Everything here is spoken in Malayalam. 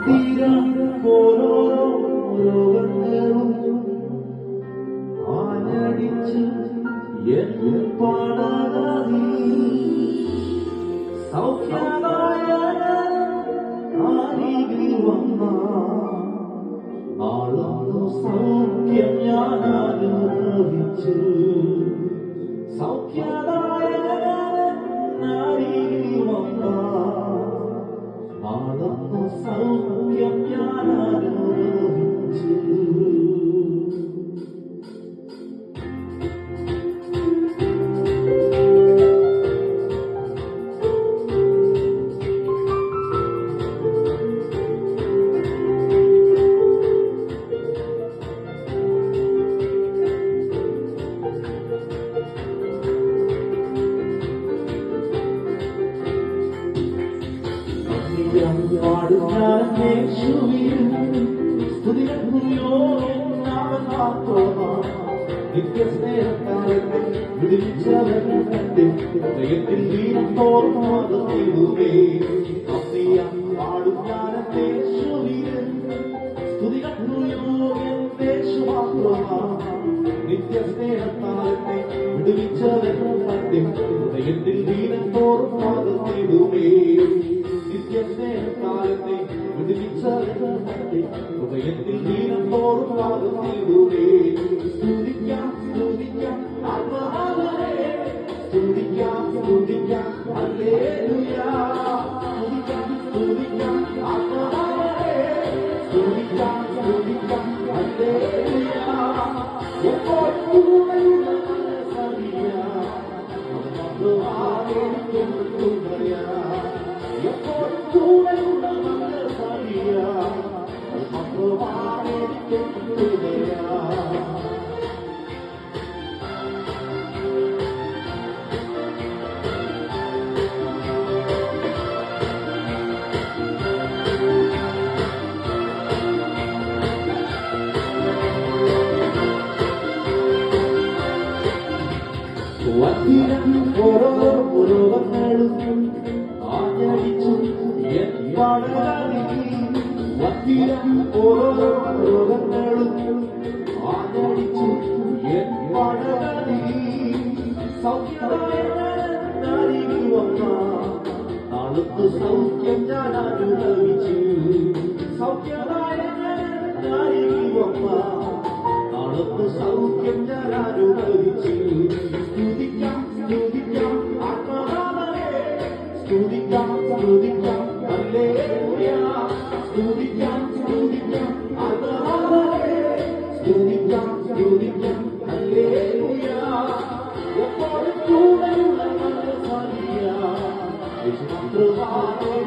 വത്തിരം ഓരോരോ രോഗങ്ങളും ആഞ്ഞടിച്ച് എൻ പടകതി സൗഖ്യമായ ആരികിൽ വന്ന നാളൊന്നു സൗഖ്യം ഞാൻ അനുഭവിച്ചു സൗഖ്യമായ ആരികിൽ വന്ന നാളൊന്നു സൗഖ്യം ഞാൻ അനുഭവിച്ചു നിത്യസ്നേഹക്കാലത്തെ വിളിച്ചവരുടെ ഹൃദയത്തിൽ വീരം തോർമാകത്തിടുമേ പാടും ഞാനത്തെ നിത്യസ്നേഹത്താലത്തെ വിടുവിച്ചവരുടെ ഹൃദയത്തിൽ വീരം തോർമാകത്തിടുമേ നിത്യസ്നേഹത്താലത്തെ വിടുവിച്ചവരുടെ ഹൃദയത്തിൽ വീരം തോർമാകത്തിടുമേ സ്തുതിക്കാം സ്തുതിക്കാം ആത്മാവേ സ്തുതിക്കാം സ്തുതിക്കാം ഹല്ലേലൂയ സ്തുതിക്കാം സ്തുതിക്കാം ആത്മാവേ സ്തുതിക്കാം സ്തുതിക്കാം ഹല്ലേലൂയ എപ്പോൾ കൂടെയുള്ള മനസ്സറിയ ആവേശം തുണയ എപ്പോൾ കൂടെയുള്ള മനസ്സറിയ ആവേശം തുണയ വത്തിരം ഓരോരോ രോഗങ്ങളും ആഞ്ഞടിച്ചു എൻ പടകതി വത്തിരം ഓരോരോ രോഗങ്ങളും ആഞ്ഞടിച്ചു എൻ പടകതി സൗഖ്യമായ അരികിൽ വന്ന നാളത്ത് സൗഖ്യം ഞാൻ അനുഭവിച്ചു സൗഖ്യമായ അരികിൽ വന്ന നാളത്ത് സൗഖ്യം ഞാൻ അനുഭവിച്ചു സ്തുതിക്കാം സ്തുതിക്കാം ആത്മാവേ സ്തുതിക്കാം സ്തുതിക്കാം ഹല്ലേലൂയ സ്തുതിക്കാം സ്തുതിക്കാം ആത്മാവേ സ്തുതിക്കാം സ്തുതിക്കാം ഹല്ലേലൂയ എപ്പോഴും കൂടെയുള്ള മനസ്സറിയ യേശു മാത്രമാണ്